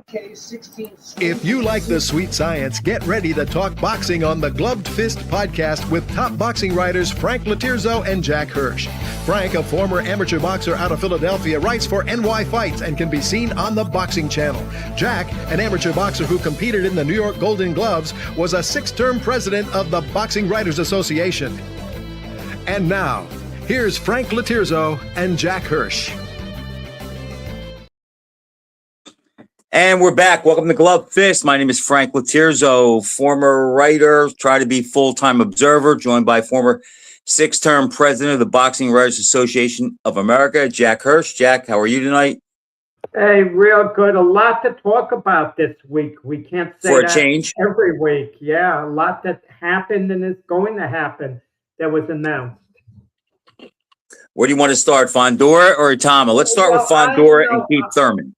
If you like the sweet science, get ready to talk boxing on the Gloved Fist podcast with top boxing writers Frank Latirzo and Jack Hirsch. Frank, a former amateur boxer out of Philadelphia, writes for NY Fights and can be seen on the Boxing Channel. Jack, an amateur boxer who competed in the New York Golden Gloves, was a 6-term president of the Boxing Writers Association. And now, here's Frank Latirzo and Jack Hirsch. And we're back. Welcome to Gloved Fist. My name is Frank Latirzo, former writer, try to be full-time observer, joined by former 6-term president of the Boxing Writers Association of America, Jack Hirsch. Jack, how are you tonight? Hey, real good. A lot to talk about this week. We can't say for a that change every week. Yeah, a lot that happened and is going to happen that was announced. Where do you want to start, Fondora or Itama? Let's start with Fondora and Keith Thurman.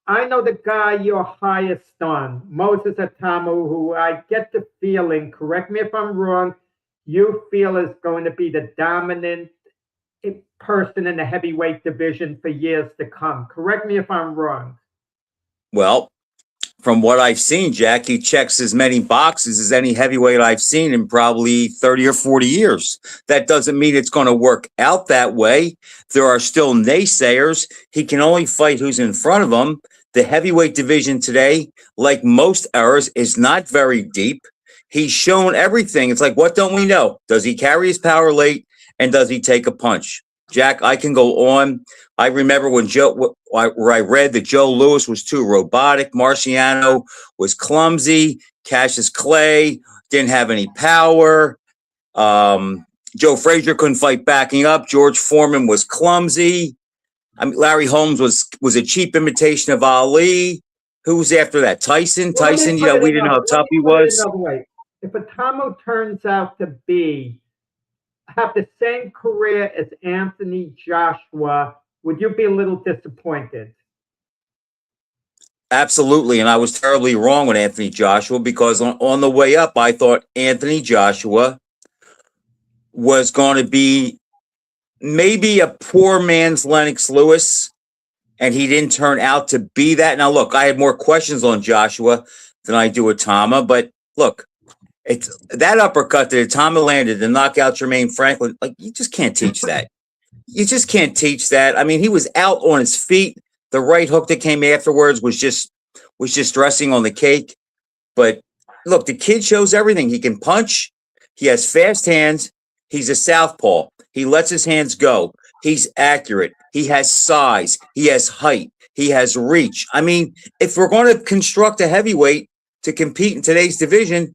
I know the guy you're highest on, Moses Itamu, who I get the feeling, correct me if I'm wrong, you feel is going to be the dominant person in the heavyweight division for years to come. Correct me if I'm wrong. Well, from what I've seen, Jack, he checks as many boxes as any heavyweight I've seen in probably 30 or 40 years. That doesn't mean it's going to work out that way. There are still naysayers. He can only fight who's in front of him. The heavyweight division today, like most eras, is not very deep. He's shown everything. It's like, what don't we know? Does he carry his power late, and does he take a punch? Jack, I can go on. I remember when where I read that Joe Louis was too robotic. Marciano was clumsy. Cassius Clay didn't have any power. Joe Frazier couldn't fight backing up. George Foreman was clumsy. I mean, Larry Holmes was a cheap imitation of Ali. Who was after that? Tyson? Well, Tyson, we didn't know how tough he was. If Itamu turns out to have the same career as Anthony Joshua, would you be a little disappointed? Absolutely, and I was terribly wrong with Anthony Joshua because on the way up, I thought Anthony Joshua was going to be maybe a poor man's Lennox Lewis, and he didn't turn out to be that. Now, look, I had more questions on Joshua than I do with Tama, but look, it's that uppercut that Tama landed to knock out Jermaine Franklin. Like, you just can't teach that. You just can't teach that. I mean, he was out on his feet. The right hook that came afterwards was just dressing on the cake. But look, the kid shows everything. He can punch. He has fast hands. He's a southpaw. He lets his hands go. He's accurate. He has size. He has height. He has reach. I mean, if we're going to construct a heavyweight to compete in today's division,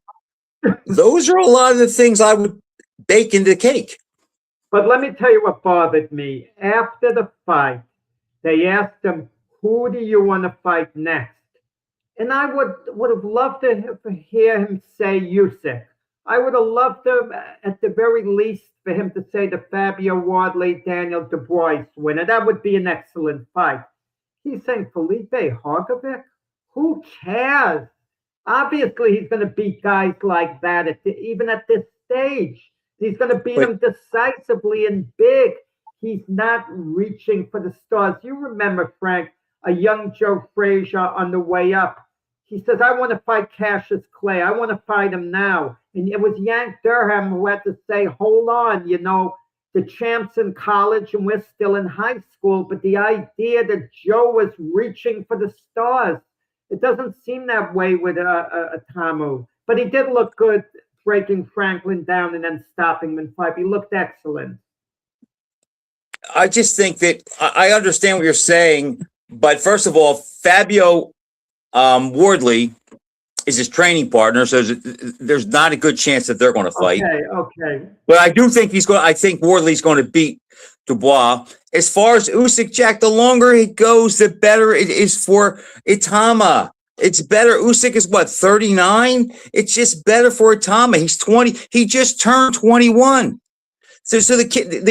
those are a lot of the things I would bake into the cake. But let me tell you what bothered me. After the fight, they asked him, who do you want to fight next? And I would have loved to hear him say Usyk. I would have loved to, at the very least, for him to say the Fabio Wardley, Daniel Dubois winner. That would be an excellent fight. He's saying Felipe Hrgovic? Who cares? Obviously, he's going to beat guys like that, even at this stage. He's going to beat them decisively and big. He's not reaching for the stars. You remember, Frank, a young Joe Frazier on the way up. He says, I want to fight Cassius Clay. I want to fight him now. And it was Yank Durham who had to say, hold on, the champ's in college and we're still in high school. But the idea that Joe was reaching for the stars, it doesn't seem that way with Itamu. But he did look good breaking Franklin down and then stopping him in 5. He looked excellent. I just think that I understand what you're saying. But first of all, Fabio Wardley is his training partner, so there's not a good chance that they're going to fight. Okay. But I do think I think Wardley's going to beat Dubois. As far as Usyk, Jack, the longer it goes, the better it is for Itama. It's better. Usyk is 39? It's just better for Itama. He's 20. He just turned 21. So the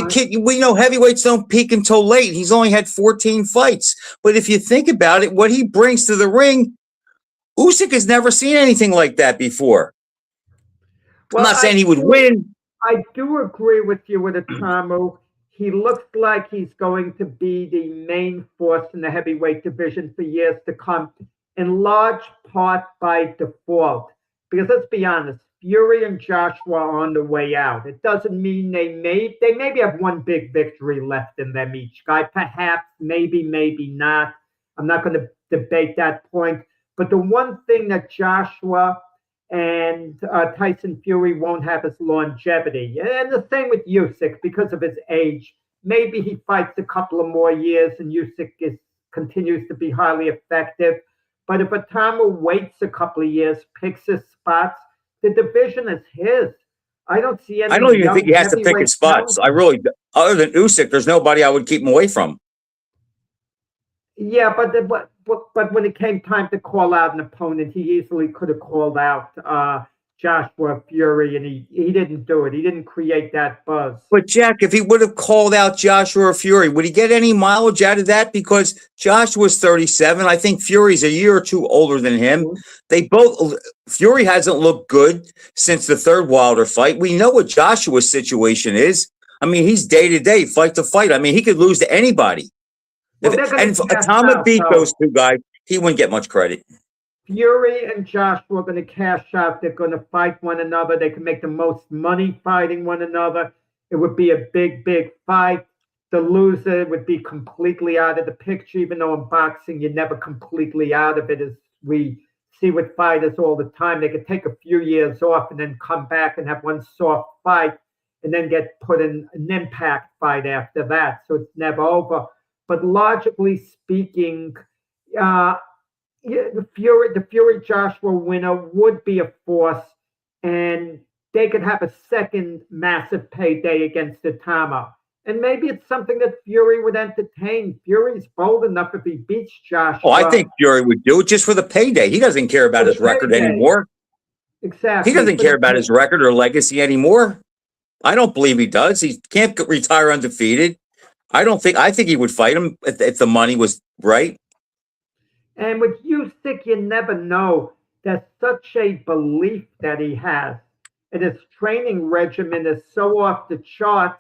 kid, we know heavyweights don't peak until late. He's only had 14 fights. But if you think about it, what he brings to the ring, Usyk has never seen anything like that before. Well, I'm not saying he would win. I do agree with you with Itamu. He looks like he's going to be the main force in the heavyweight division for years to come. in large part by default. Because let's be honest, Fury and Joshua are on the way out. It doesn't mean they maybe have one big victory left in them each guy. Perhaps, maybe not. I'm not going to debate that point. But the one thing that Joshua and Tyson Fury won't have is longevity. And the same with Usyk because of his age. Maybe he fights a couple of more years and Usyk continues to be highly effective. But if Atama waits a couple of years, picks his spots, the division is his. I don't see any. I don't even think he has to pick his spots. I really, other than Usyk, there's nobody I would keep him away from. Yeah, but when it came time to call out an opponent, he easily could have called out Joshua Fury, and he didn't do it. He didn't create that buzz. But Jack, if he would have called out Joshua Fury, would he get any mileage out of that? Because Joshua's 37. I think Fury's a year or two older than him. Fury hasn't looked good since the third Wilder fight. We know what Joshua's situation is. I mean, he's day to day, fight to fight. I mean, he could lose to anybody. Well, And if Atama beat those two guys, he wouldn't get much credit. Fury and Joshua are going to cash out. They're going to fight one another. They can make the most money fighting one another. It would be a big fight. The loser would be completely out of the picture, even though in boxing, you're never completely out of it, as we see with fighters all the time. They could take a few years off and then come back and have one soft fight and then get put in an impact fight after that. So it's never over. But logically speaking, the Fury Joshua winner would be a force, and they could have a second massive payday against Atama. And maybe it's something that Fury would entertain. Fury's bold enough if he beats Joshua. Oh, I think Fury would do it just for the payday. He doesn't care about his record anymore. Exactly. He doesn't care about his record or legacy anymore. I don't believe he does. He can't retire undefeated. I think he would fight him if the money was right. And with Usyk, you never know. There's such a belief that he has. And his training regimen is so off the charts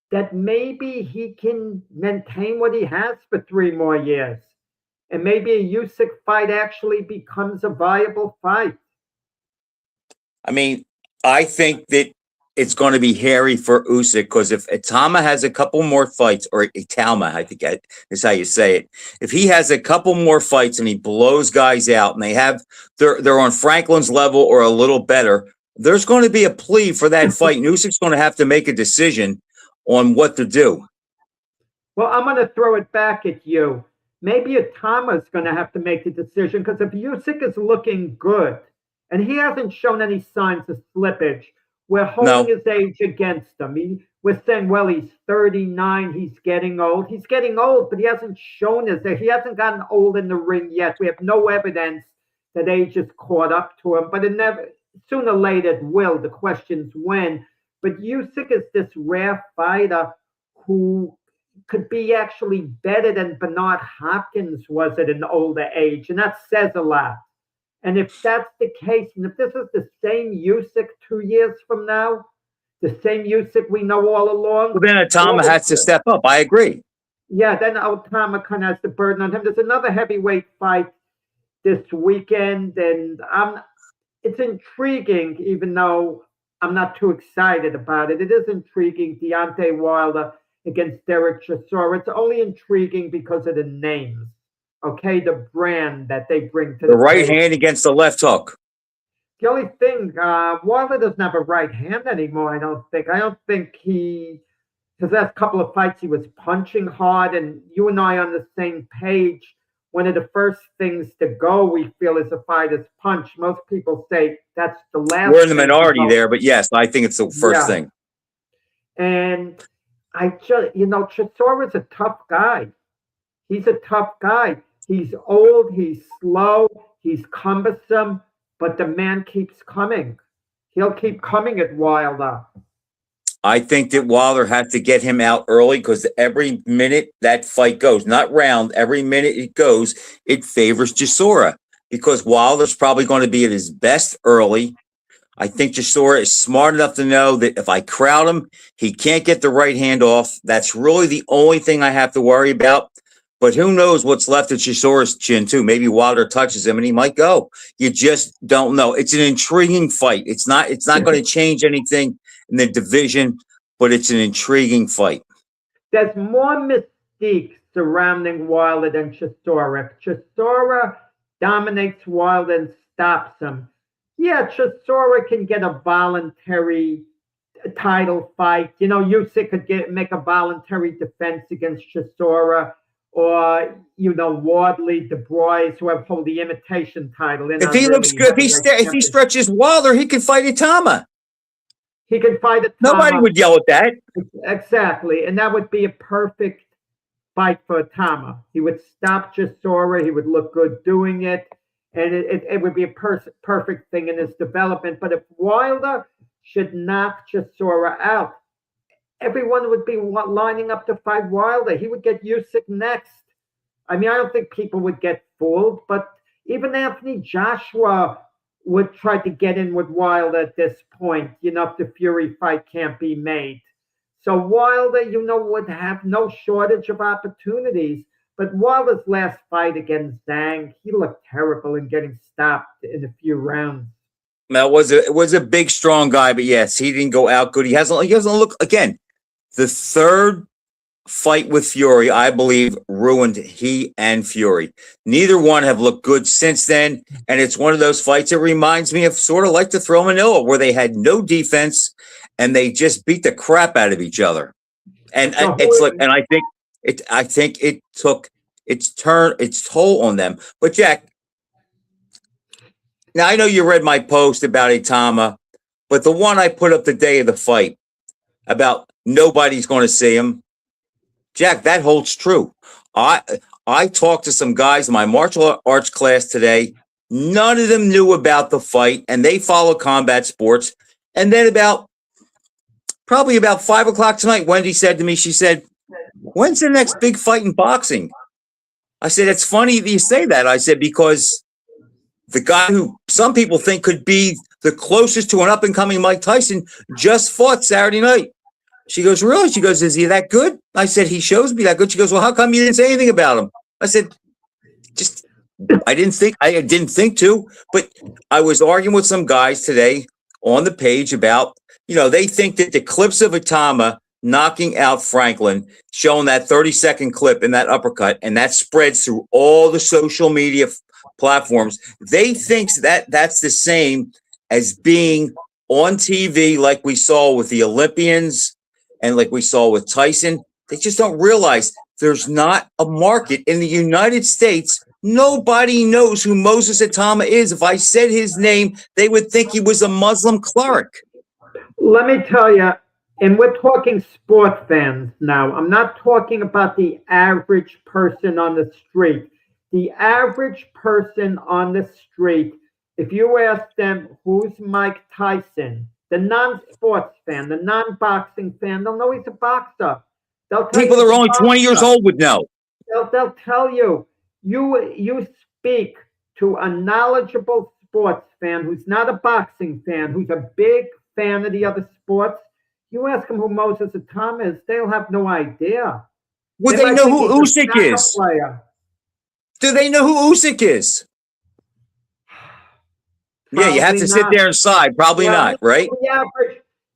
that maybe he can maintain what he has for 3 more years. And maybe a Usyk fight actually becomes a viable fight. I mean, I think that it's going to be hairy for Usyk because if Atama has a couple more fights, or Italma, I think is how you say it. If he has a couple more fights and he blows guys out and they're on Franklin's level or a little better, there's going to be a plea for that fight. And Usyk's going to have to make a decision on what to do. Well, I'm going to throw it back at you. Maybe Atama's going to have to make the decision because if Usyk is looking good and he hasn't shown any signs of slippage, we're holding his age against him. We're saying, well, he's 39. He's getting old. He's getting old, but he hasn't shown us that he hasn't gotten old in the ring yet. We have no evidence that age has caught up to him, but sooner or later it will. The question's when. But Usyk is this rare fighter who could be actually better than Bernard Hopkins was at an older age, and that says a lot. And if that's the case, and if this is the same Usyk 2 years from now, the same Usyk we know all along. Well, then Atama has to step up. I agree. Yeah, then Atama kind of has the burden on him. There's another heavyweight fight this weekend, and it's intriguing, even though I'm not too excited about it. It is intriguing, Deontay Wilder against Derek Chisora. It's only intriguing because of the names. Okay, the brand that they bring to the right hand against the left hook. The only thing, Wilder doesn't have a right hand anymore, I don't think. I don't think because last couple of fights he was punching hard, and you and I on the same page. One of the first things to go, we feel, is a fighter's punch. Most people say that's the last. We're in the minority there, but yes, I think it's the first thing. And Chisora's a tough guy. He's a tough guy. He's old, he's slow, he's cumbersome, but the man keeps coming. He'll keep coming at Wilder. I think that Wilder has to get him out early because every minute that fight goes, not round, every minute it goes, it favors Chisora because Wilder's probably going to be at his best early. I think Chisora is smart enough to know that if I crowd him, he can't get the right hand off. That's really the only thing I have to worry about. But who knows what's left of Chisora's chin, too. Maybe Wilder touches him and he might go. You just don't know. It's an intriguing fight. It's not going to change anything in the division, but it's an intriguing fight. There's more mystique surrounding Wilder than Chisora. If Chisora dominates Wilder and stops him, yeah, Chisora can get a voluntary title fight. You know, Usyk could make a voluntary defense against Chisora. Or, you know, Wardley, Du Bois, who have hold the imitation title. If he looks good, if he stretches Wilder, he can fight Itama. He can fight Itama. Nobody would yell at that. Exactly. And that would be a perfect fight for Itama. He would stop Chisora. He would look good doing it. And it would be a perfect thing in his development. But if Wilder should knock Chisora out, everyone would be lining up to fight Wilder. He would get Usyk next. I mean, I don't think people would get fooled, but even Anthony Joshua would try to get in with Wilder at this point, you know, if the Fury fight can't be made. So Wilder, you know, would have no shortage of opportunities. But Wilder's last fight against Zhang, he looked terrible in getting stopped in a few rounds. Now, it was a big, strong guy, but yes, he didn't go out good. He doesn't look, again, the third fight with Fury, I believe, ruined he and Fury. Neither one have looked good since then, and it's one of those fights that reminds me of sort of like the Throw Manila, where they had no defense and they just beat the crap out of each other. And it's like, and I think it took its toll on them. But Jack, now I know you read my post about Itama, but the one I put up the day of the fight about nobody's going to see him, Jack, that holds true. I talked to some guys in my martial arts class today. None of them knew about the fight, and they follow combat sports. And then probably about 5 o'clock tonight, Wendy said to me, she said, "When's the next big fight in boxing?" I said, "It's funny that you say that." I said, because the guy who some people think could be the closest to an up-and-coming Mike Tyson just fought Saturday night. She goes, "Really?" She goes, "Is he that good?" I said, "He shows me that good." She goes, "Well, how come you didn't say anything about him?" I said, I didn't think to, but I was arguing with some guys today on the page about, you know, they think that the clips of Itama knocking out Franklin, showing that 30-second clip in that uppercut, and that spreads through all the social media platforms. They think that that's the same as being on TV like we saw with the Olympians and like we saw with Tyson. They just don't realize there's not a market in the United States. Nobody knows who Moses Itama is. If I said his name, they would think he was a Muslim cleric. Let me tell you, and we're talking sport fans now. I'm not talking about the average person on the street. The average person on the street, if you ask them, who's Mike Tyson, the non-sports fan, the non-boxing fan, they'll know he's a boxer. People that are only 20 years old would know. They'll tell you, you speak to a knowledgeable sports fan who's not a boxing fan, who's a big fan of the other sports. You ask them who Moses Itama is, they'll have no idea. Would they know who Usyk is? Do they know who Usyk is? Probably yeah, you have to sit there and sigh. Probably not, right?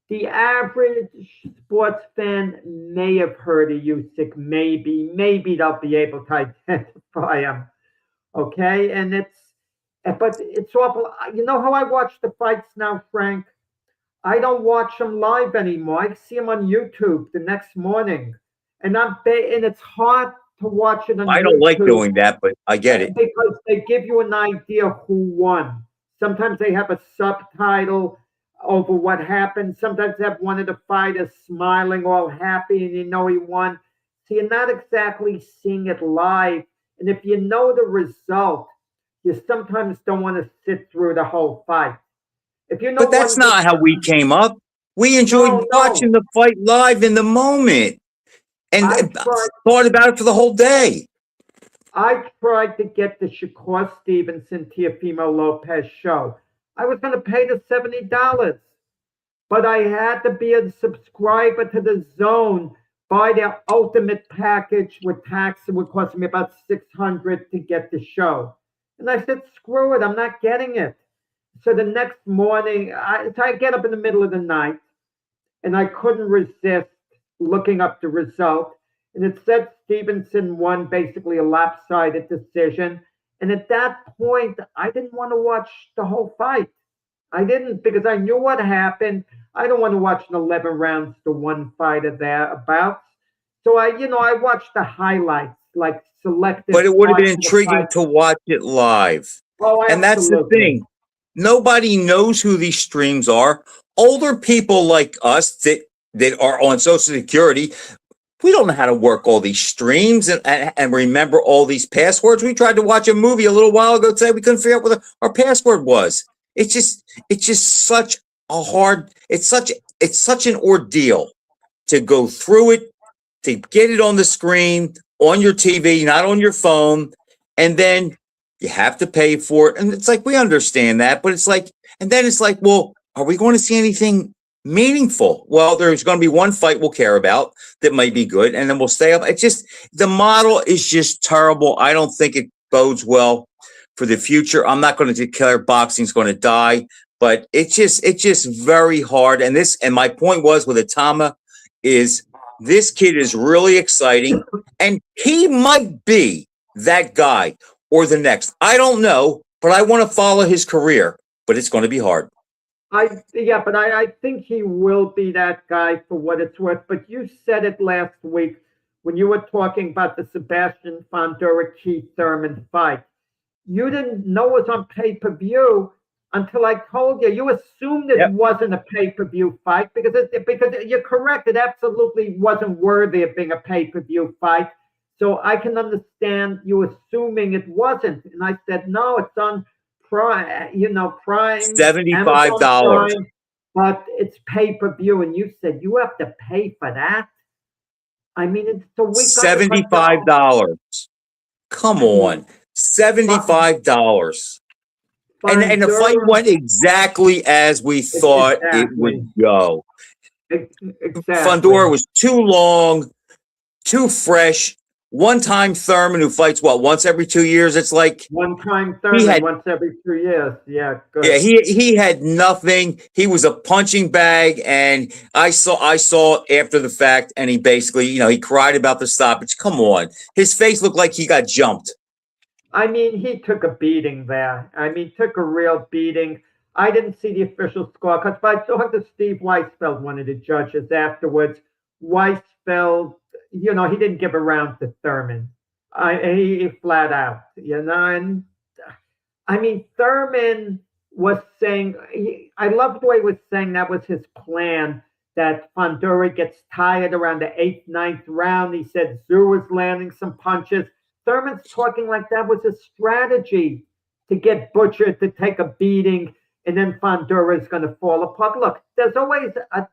The average sports fan may have heard of Usyk. Maybe they'll be able to identify him. Okay, but it's awful. You know how I watch the fights now, Frank? I don't watch them live anymore. I see them on YouTube the next morning, and it's hard to watch it on I YouTube. don't like doing that, but I get it. Because they give you an idea who won. Sometimes they have a subtitle over what happened. Sometimes they have one of the fighters smiling, all happy, and you know he won. So you're not exactly seeing it live. And if you know the result, you sometimes don't want to sit through the whole fight. If you know, but that's not how we came up. We enjoyed watching the fight live in the moment and thought about it for the whole day. I tried to get the Shakur Stevenson Teofimo Lopez show. I was going to pay the $70, but I had to be a subscriber to the Zone, buy their ultimate package with tax. It would cost me about $600 to get the show. And I said, screw it, I'm not getting it. So the next morning, so I get up in the middle of the night, and I couldn't resist looking up the result. And it said Stevenson won basically a lopsided decision. And at that point, I didn't want to watch the whole fight. I didn't, because I knew what happened. I don't want to watch an 11 rounds to one fighter thereabouts. So I watched the highlights, like selected. But it would have been parts of the intriguing fight. to watch it live. Oh, And that's the absolutely. thing. Nobody knows who these streams are. Older people like us that are on Social Security, we don't know how to work all these streams and remember all these passwords. We tried to watch a movie a little while ago today. We couldn't figure out what our password was. It's just such a hard, it's such an ordeal to go through it, to get it on the screen, on your TV, not on your phone. And then you have to pay for it. And it's like, we understand that, but it's like, and then it's like, well, are we going to see anything meaningful? Well, there's going to be one fight we'll care about that might be good, and then we'll stay up. It's just, the model is just terrible. I don't think it bodes well for the future. I'm not going to declare boxing's going to die, but it's just very hard. And my point was with Itama is this kid is really exciting, and he might be that guy or the next. I don't know, but I want to follow his career, but it's going to be hard. But I think he will be that guy for what it's worth. But you said it last week when you were talking about the Sebastian Fundora Keith Thurman fight. You didn't know it was on pay-per-view until I told you. You assumed it wasn't a pay-per-view fight because you're correct. It absolutely wasn't worthy of being a pay-per-view fight. So I can understand you assuming it wasn't. And I said, no, it's on Prime, Prime. $75. Prime, but it's pay-per-view. And you said you have to pay for that? I mean, it's a week. $75. Come on. $75. And the fight went exactly as we thought it would go. Exactly. Fundora was too long, too fresh. One-time Thurman who fights once every 2 years. It's like one-time Thurman once every 2 years. Yeah, good. Yeah, he had nothing. He was a punching bag, and I saw after the fact, and he basically, he cried about the stoppage. Come on, his face looked like he got jumped. I mean, he took a beating there. Took a real beating. I didn't see the official score because I talked to Steve Weisfeld, one of the judges, afterwards. Weisfeld, he didn't give a round to Thurman. He flat out, and Thurman was saying, I loved the way he was saying that was his plan, that Fundora gets tired around the 8th, 9th round. He said Zoo was landing some punches. Thurman's talking like that was a strategy to get butchered, to take a beating, and then Fundora is going to fall apart. Look, there's always a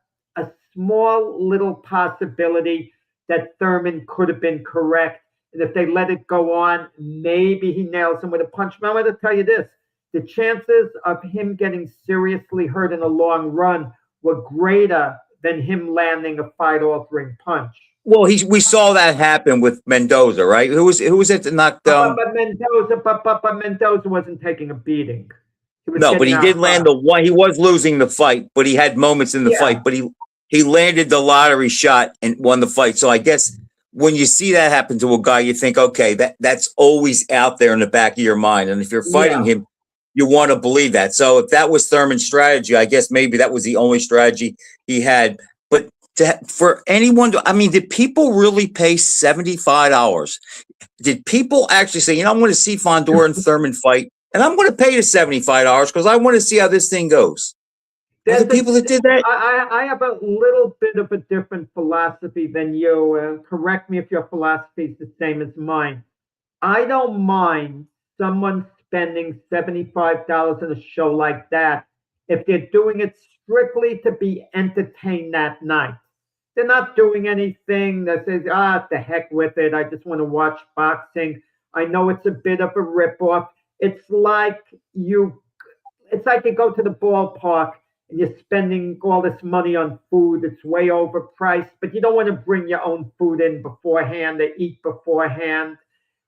small little possibility that Thurman could have been correct. And if they let it go on, maybe he nails him with a punch. But I'm going to tell you this. The chances of him getting seriously hurt in the long run were greater than him landing a fight-altering punch. Well, we saw that happen with Mendoza, right? Who was it that knocked down? But Mendoza wasn't taking a beating. No, but he did land the one. He was losing the fight, but he had moments in the fight. But he landed the lottery shot and won the fight. So I guess when you see that happen to a guy, you think, okay, that's always out there in the back of your mind. And if you're fighting him, you want to believe that. So if that was Thurman's strategy, I guess maybe that was the only strategy he had. But for anyone did people really pay $75? Did people actually say, I'm going to see Fundora and Thurman fight, and I'm going to pay the $75 because I want to see how this thing goes? There's the people that did that. I have a little bit of a different philosophy than you. Correct me if your philosophy is the same as mine. I don't mind someone spending $75 on a show like that if they're doing it strictly to be entertained that night. They're not doing anything that says, the heck with it. I just want to watch boxing. I know it's a bit of a ripoff. It's like you go to the ballpark and you're spending all this money on food. It's way overpriced, but you don't want to bring your own food in beforehand or eat beforehand.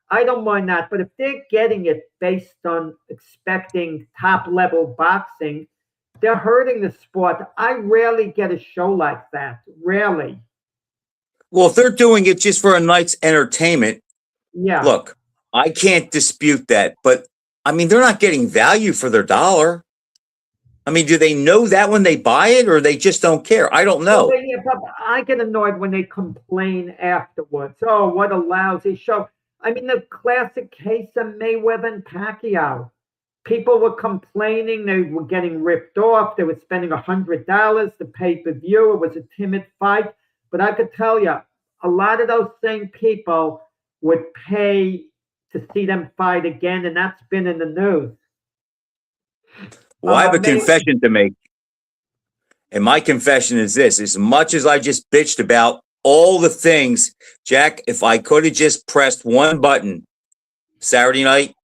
I don't mind that, but if they're getting it based on expecting top level boxing, they're hurting the sport. I rarely get a show like that. Rarely. Well, if they're doing it just for a night's entertainment, Yeah. look, I can't dispute that, but I mean, they're not getting value for their dollar. I mean, do they know that when they buy it, or they just don't care? I don't know. Well, yeah, but I get annoyed when they complain afterwards. Oh, what a lousy show. I mean, the classic case of Mayweather and Pacquiao. People were complaining they were getting ripped off. They were spending $100 to pay-per-view. It was a timid fight. But I could tell you, a lot of those same people would pay to see them fight again, and that's been in the news. Well, I have a confession to make. And my confession is this: as much as I just bitched about all the things, Jack, if I could have just pressed one button Saturday night,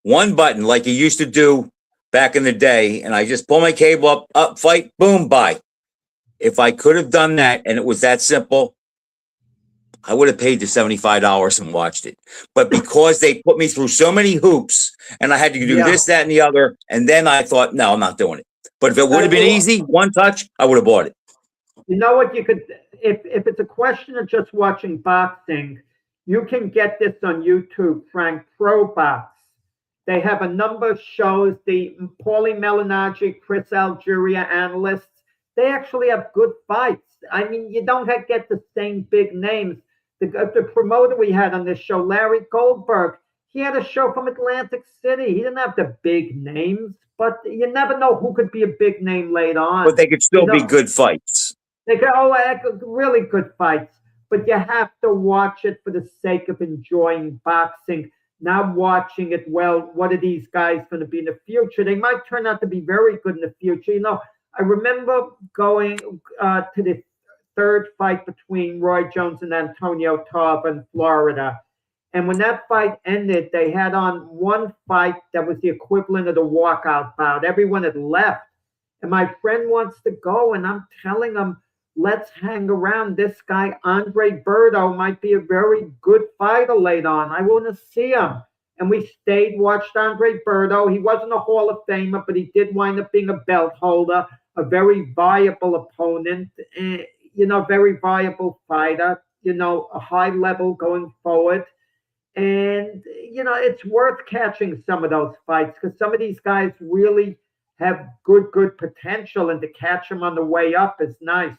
one button like you used to do back in the day, and I just pull my cable up, fight, boom, bye. If I could have done that and it was that simple, I would have paid the $75 and watched it. But because they put me through so many hoops and I had to do this, that, and the other, and then I thought, no, I'm not doing it. But if it would have been easy, one touch, I would have bought it. You know what? You could, if it's a question of just watching boxing, you can get this on YouTube, Frank. Pro Box. They have a number of shows. The Paulie Malignaggi, Chris Algeria analysts, they actually have good fights. I mean, you don't get the same big names. The promoter we had on this show, Larry Goldberg, he had a show from Atlantic City. He didn't have the big names, but you never know who could be a big name later on. But they could still be good fights. They could, really good fights. But you have to watch it for the sake of enjoying boxing, not watching it, well, what are these guys going to be in the future? They might turn out to be very good in the future. You know, I remember going to the third fight between Roy Jones and Antonio Tarver in Florida. And when that fight ended, they had on one fight that was the equivalent of the walkout bout. Everyone had left. And my friend wants to go, and I'm telling him, let's hang around. This guy, Andre Berto, might be a very good fighter later on. I want to see him. And we stayed, watched Andre Berto. He wasn't a Hall of Famer, but he did wind up being a belt holder, a very viable opponent, very viable fighter, a high level going forward. And, it's worth catching some of those fights because some of these guys really have good potential, and to catch them on the way up is nice.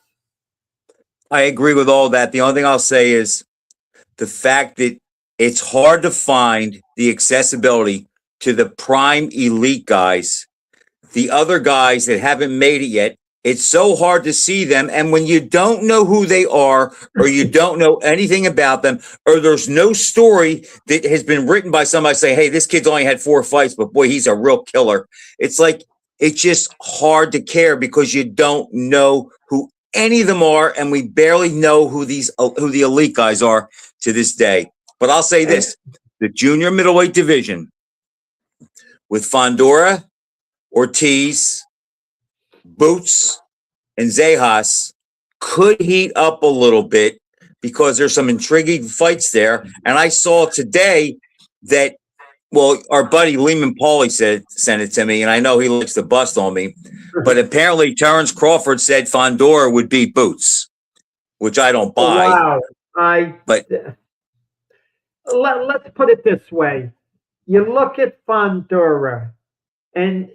I agree with all that. The only thing I'll say is the fact that it's hard to find the accessibility to the prime elite guys, the other guys that haven't made it yet. It's so hard to see them. And when you don't know who they are, or you don't know anything about them, or there's no story that has been written by somebody say, hey, this kid's only had 4 fights, but boy, he's a real killer. It's like, it's just hard to care because you don't know who any of them are. And we barely know who the elite guys are to this day. But I'll say this, the junior middleweight division with Fundora, Ortiz, Boots, and Zejas could heat up a little bit because there's some intriguing fights there. And I saw today that, well, our buddy Lehman Pauly sent it to me, and I know he likes to bust on me, but apparently Terrence Crawford said Fundora would beat Boots, which I don't buy. Wow. Let's put it this way. You look at Fundora, and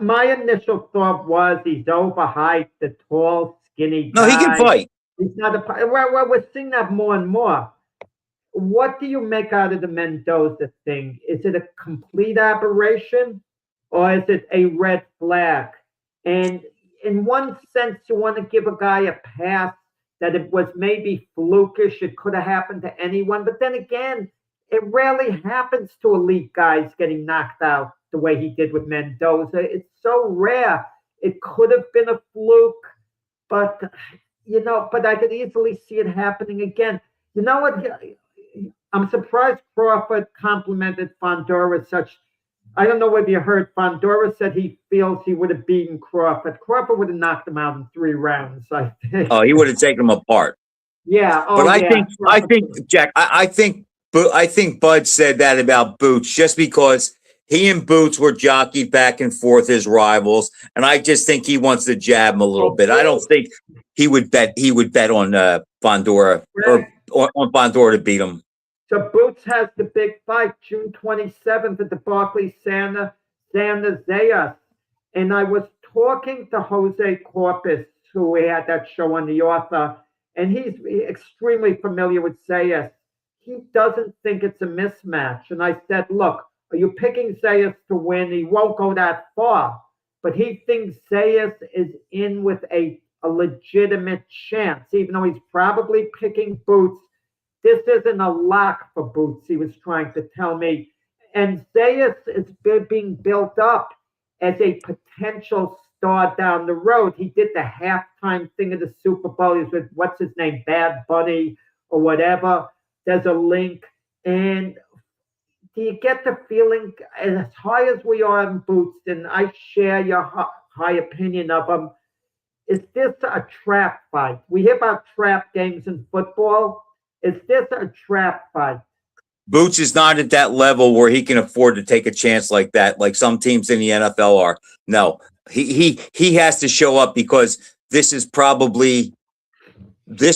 my initial thought was he's overhyped, the tall, skinny guy. No, he can fight. He's not we're seeing that more and more. What do you make out of the Mendoza thing? Is it a complete aberration, or is it a red flag? And in one sense, you want to give a guy a pass that it was maybe flukish. It could have happened to anyone. But then again, it rarely happens to elite guys getting knocked out the way he did with Mendoza. It's so rare. It could have been a fluke, but I could easily see it happening again. You know what? I'm surprised Crawford complimented Fundora such I don't know whether you heard, Fundora said he feels he would have beaten Crawford. Crawford would have knocked him out in 3 rounds, I think. Oh, he would have taken him apart. Yeah. Oh, But yeah. I think, Jack, I think Bud said that about Boots just because he and Boots were jockeyed back and forth as rivals, and I just think he wants to jab him a little bit. I don't think he would bet on Fundora or on Fundora to beat him. So Boots has the big fight June 27th at the Barclays Santa Zayas. And I was talking to Jose Corpus, who had that show on the author, and he's extremely familiar with Zayas. He doesn't think it's a mismatch. And I said, look, are you picking Zayas to win? He won't go that far. But he thinks Zayas is in with a legitimate chance, even though he's probably picking Boots. This isn't a lock for Boots, he was trying to tell me. And Zayas is being built up as a potential star down the road. He did the halftime thing of the Super Bowl. He's with, what's his name, Bad Bunny or whatever. There's a link. And do you get the feeling, as high as we are in Boots, and I share your high opinion of him, is this a trap fight? We hear about trap games in football. Is this a trap fight? Boots is not at that level where he can afford to take a chance like that, like some teams in the NFL are. No, he has to show up because this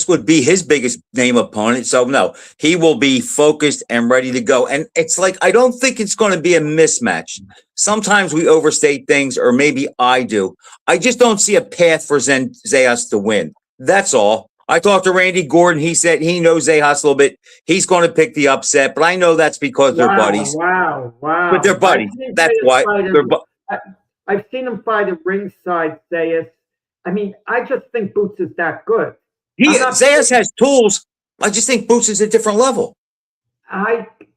would be his biggest name opponent. So no, he will be focused and ready to go. And it's like, I don't think it's going to be a mismatch. Sometimes we overstate things, or maybe I do. I just don't see a path for Zayas to win. That's all. I talked to Randy Gordon. He said he knows Zayas a little bit. He's going to pick the upset, but I know that's because they're buddies. Wow. But they're buddies. That's why. I've seen him fight at ringside, Zayas. I mean, I just think Boots is that good. Zayas has tools. I just think Boots is a different level.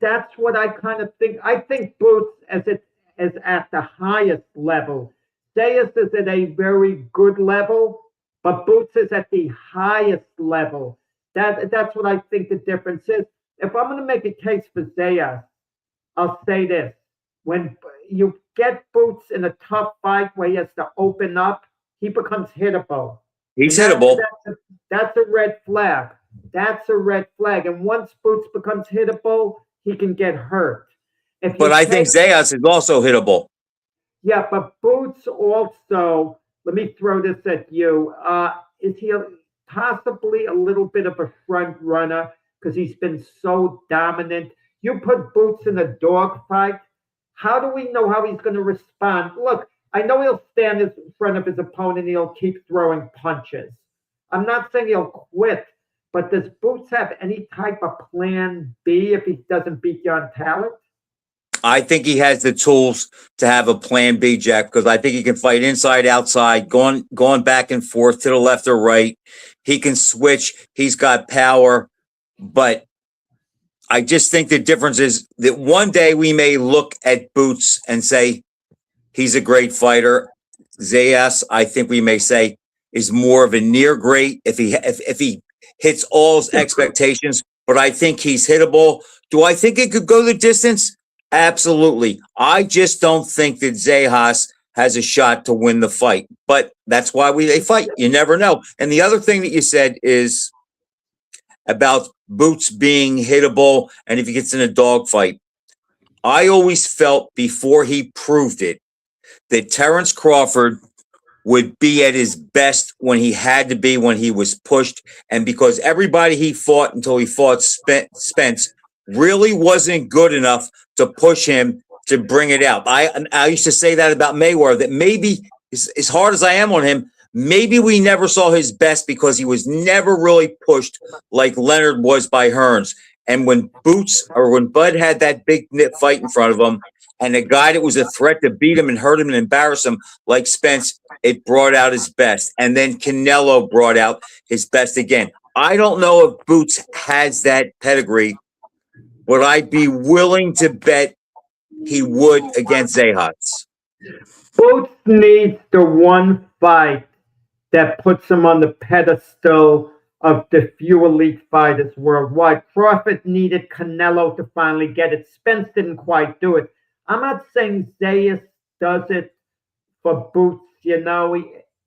That's what I kind of think. I think Boots is at the highest level. Zayas is at a very good level, but Boots is at the highest level. That's what I think the difference is. If I'm going to make a case for Zayas, I'll say this. When you get Boots in a tough fight where he has to open up, he becomes hittable. He's hittable. That's a red flag. That's a red flag. And once Boots becomes hittable, he can get hurt. But I think Zayas is also hittable. Yeah, but Boots also, let me throw this at you. Is he possibly a little bit of a front runner because he's been so dominant? You put Boots in a dogfight, how do we know how he's going to respond? Look, I know he'll stand in front of his opponent and he'll keep throwing punches. I'm not saying he'll quit, but does Boots have any type of plan B if he doesn't beat you on talent? I think he has the tools to have a plan B, Jack, because I think he can fight inside, outside, going back and forth to the left or right. He can switch. He's got power. But I just think the difference is that one day we may look at Boots and say he's a great fighter. Zayas, I think we may say, is more of a near great if he hits all his expectations. But I think he's hittable. Do I think it could go the distance? Absolutely. I just don't think that Zayas has a shot to win the fight. But that's why they fight. You never know. And the other thing that you said is about Boots being hittable and if he gets in a dogfight. I always felt before he proved it that Terrence Crawford would be at his best when he had to be, when he was pushed. And because everybody he fought until he fought Spence really wasn't good enough to push him to bring it out. I used to say that about Mayweather, that maybe as hard as I am on him, maybe we never saw his best because he was never really pushed like Leonard was by Hearns. And when Bud had that big fight in front of him, and a guy that was a threat to beat him and hurt him and embarrass him, like Spence, it brought out his best. And then Canelo brought out his best again. I don't know if Boots has that pedigree, but I'd be willing to bet he would against Zayas. Boots needs the one fight that puts him on the pedestal of the few elite fighters worldwide. Crawford needed Canelo to finally get it. Spence didn't quite do it. I'm not saying Zayas does it for Boots. He's not.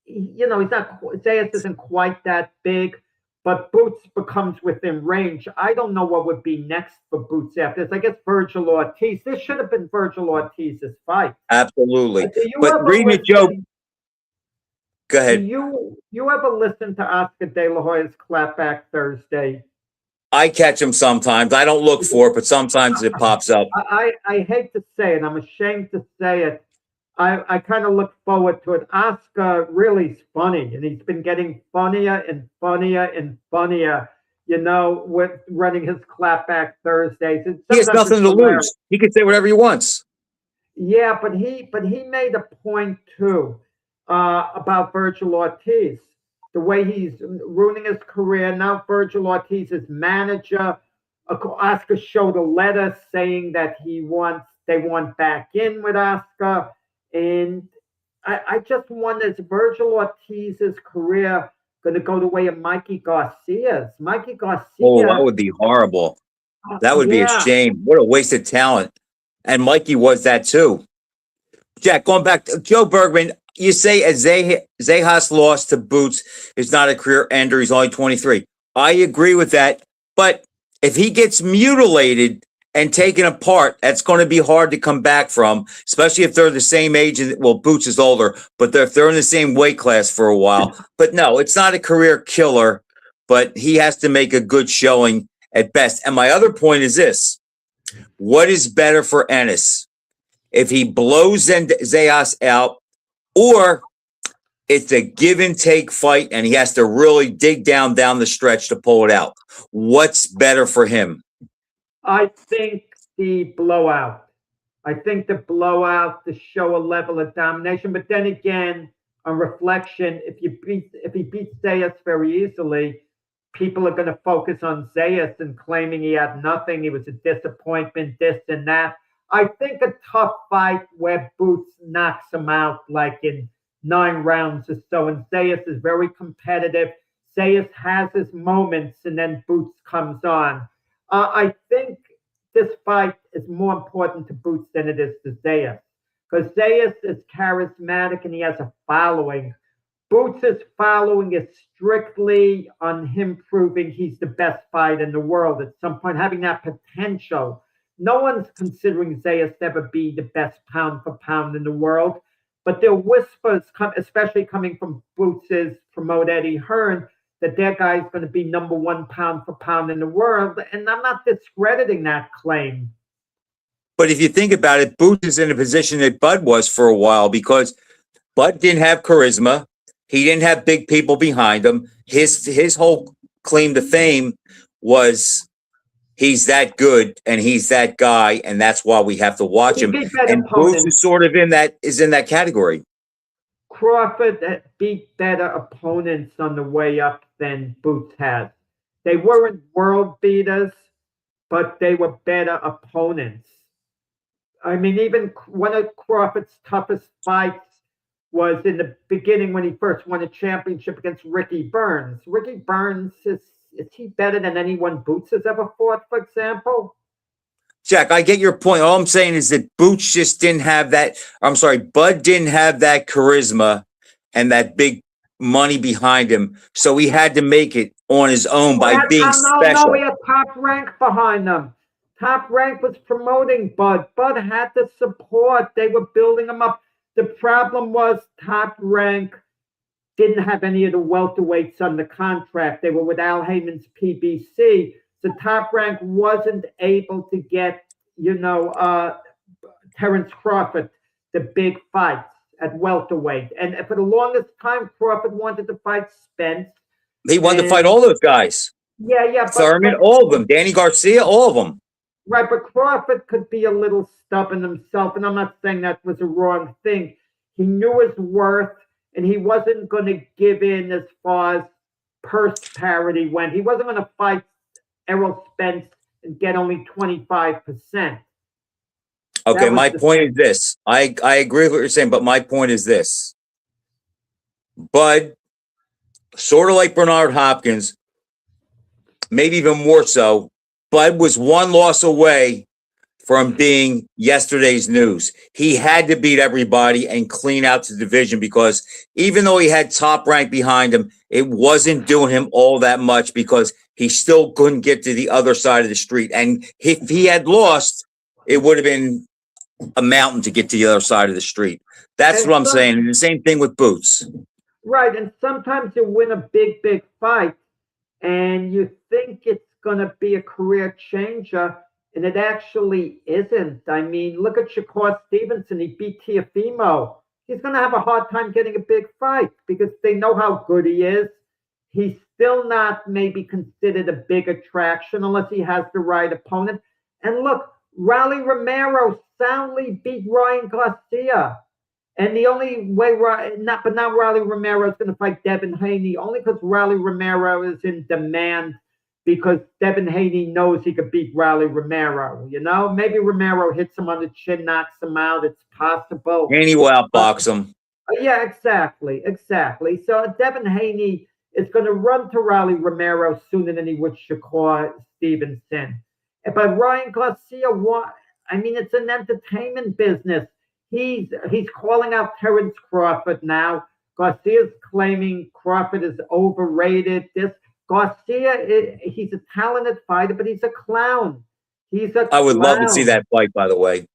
Zayas isn't quite that big, but Boots becomes within range. I don't know what would be next for Boots after this. I guess Virgil Ortiz. This should have been Virgil Ortiz's fight. Absolutely. Do you But ever reading it, Joe, listen? go Do ahead. you ever listen to Oscar De La Hoya's Clapback Thursday? I catch them sometimes. I don't look for it, but sometimes it pops up. I hate to say it. I'm ashamed to say it. I kind of look forward to it. Oscar really is funny, and he's been getting funnier and funnier and funnier. With running his Clapback Thursdays. And He has sometimes nothing it's to hilarious. lose. He can say whatever he wants. Yeah, but he made a point too about Virgil Ortiz, the way he's ruining his career. Now Virgil Ortiz's manager, Oscar showed a letter saying that they want back in with Oscar, and I just wonder, is Virgil Ortiz's career going to go the way of Mikey Garcia's? Mikey Garcia. Oh, that would be horrible. That would be a Yeah. shame. What a waste of talent. And Mikey was that too. Jack, going back to Joe Bergman, you say a Zejas loss to Boots is not a career ender. He's only 23. I agree with that. But if he gets mutilated and taken apart, that's going to be hard to come back from, especially if they're the same age. Well, Boots is older, but if they're in the same weight class for a while. But no, it's not a career killer, but he has to make a good showing at best. And my other point is this. What is better for Ennis? If he blows Zayas out, or it's a give and take fight and he has to really dig down the stretch to pull it out. What's better for him? I think the blowout. I think the blowout to show a level of domination. But then again, on reflection, if he beats Zayas very easily, people are going to focus on Zayas and claiming he had nothing. He was a disappointment, this and that. I think a tough fight where Boots knocks him out like in 9 rounds or so, and Zayas is very competitive. Zayas has his moments, and then Boots comes on. I think this fight is more important to Boots than it is to Zayas, because Zayas is charismatic and he has a following. Boots' following is strictly on him proving he's the best fighter in the world at some point, having that potential. No one's considering Zayas to ever be the best pound for pound in the world, but there are whispers, especially coming from Boots' promoter Eddie Hearn, that their guy's going to be number 1 pound for pound in the world, and I'm not discrediting that claim. But if you think about it, Boots is in a position that Bud was for a while because Bud didn't have charisma. He didn't have big people behind him. His whole claim to fame was he's that good and he's that guy, and that's why we have to watch him. And Boots is sort of in that category. Crawford beat better opponents on the way up than Boots has. They weren't world beaters, but they were better opponents. I mean, even one of Crawford's toughest fights was in the beginning when he first won a championship against Ricky Burns. Ricky Burns, is he better than anyone Boots has ever fought, for example? Jack, I get your point. All I'm saying is that Boots just didn't have that. Bud didn't have that charisma and that big money behind him. So he had to make it on his own by being special. No, he had Top Rank behind him. Top Rank was promoting Bud. Bud had the support. They were building him up. The problem was Top Rank didn't have any of the welterweights on the contract. They were with Al Heyman's PBC. So Top Rank wasn't able to get, Terence Crawford, the big fights at welterweight. And for the longest time, Crawford wanted to fight Spence. He wanted to fight all those guys. Yeah. Thurman, all of them. Danny Garcia, all of them. Right, but Crawford could be a little stubborn himself, and I'm not saying that was a wrong thing. He knew his worth, and he wasn't going to give in as far as purse parity went. He wasn't going to fight Errol Spence and get only 25%. Okay, my point is this. I agree with what you're saying, but my point is this. Bud, sort of like Bernard Hopkins, maybe even more so, Bud was 1 loss away from being yesterday's news. He had to beat everybody and clean out the division because even though he had Top Rank behind him, it wasn't doing him all that much because he still couldn't get to the other side of the street. And if he had lost, it would have been a mountain to get to the other side of the street. That's And what I'm some- saying. And the same thing with Boots. Right, and sometimes you win a big fight, and you think it's going to be a career changer, and it actually isn't. I mean, look at Shakur Stevenson. He beat Teofimo. He's going to have a hard time getting a big fight because they know how good he is. He's still not maybe considered a big attraction unless he has the right opponent. And look, Raleigh Romero soundly beat Ryan Garcia. And the only way, now Raleigh Romero is going to fight Devin Haney, only because Raleigh Romero is in demand, because Devin Haney knows he could beat Raleigh Romero. You know, maybe Romero hits him on the chin, knocks him out. It's possible. Haney will outbox him. Yeah, exactly. So Devin Haney is going to run to Raleigh Romero sooner than he would Shakur Stevenson. But Ryan Garcia, I mean, it's an entertainment business. He's calling out Terence Crawford now. Garcia's claiming Crawford is overrated. Garcia, he's a talented fighter, but he's a clown. I would love to see that fight, by the way.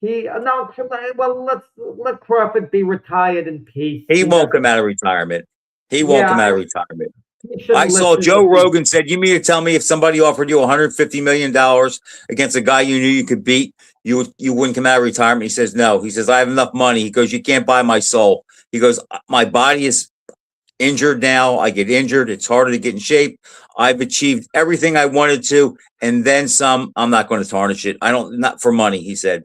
Well, let Crawford be retired in peace. He won't come out of retirement. He won't come out of retirement. I saw Joe Rogan said, you mean to tell me if somebody offered you $150 million against a guy you knew you could beat, you wouldn't come out of retirement? He says, no. He says, I have enough money. He goes, you can't buy my soul. He goes, my body is injured now. I get injured. It's harder to get in shape. I've achieved everything I wanted to, and then some. I'm not going to tarnish it. Not for money, he said.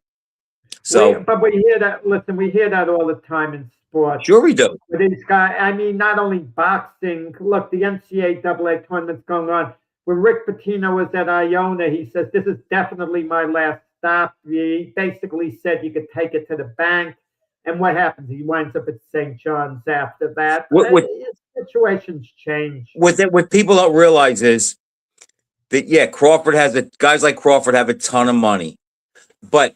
So, but we hear that. Listen, we hear that all the time in sports. Sure, we do. With these guys, I mean, not only boxing. Look, the NCAA tournament's going on. When Rick Pitino was at Iona, he says, "This is definitely my last stop." He basically said you could take it to the bank. And what happens? He winds up at St. John's after that. Situations change. What people don't realize is that guys like Crawford have a ton of money, but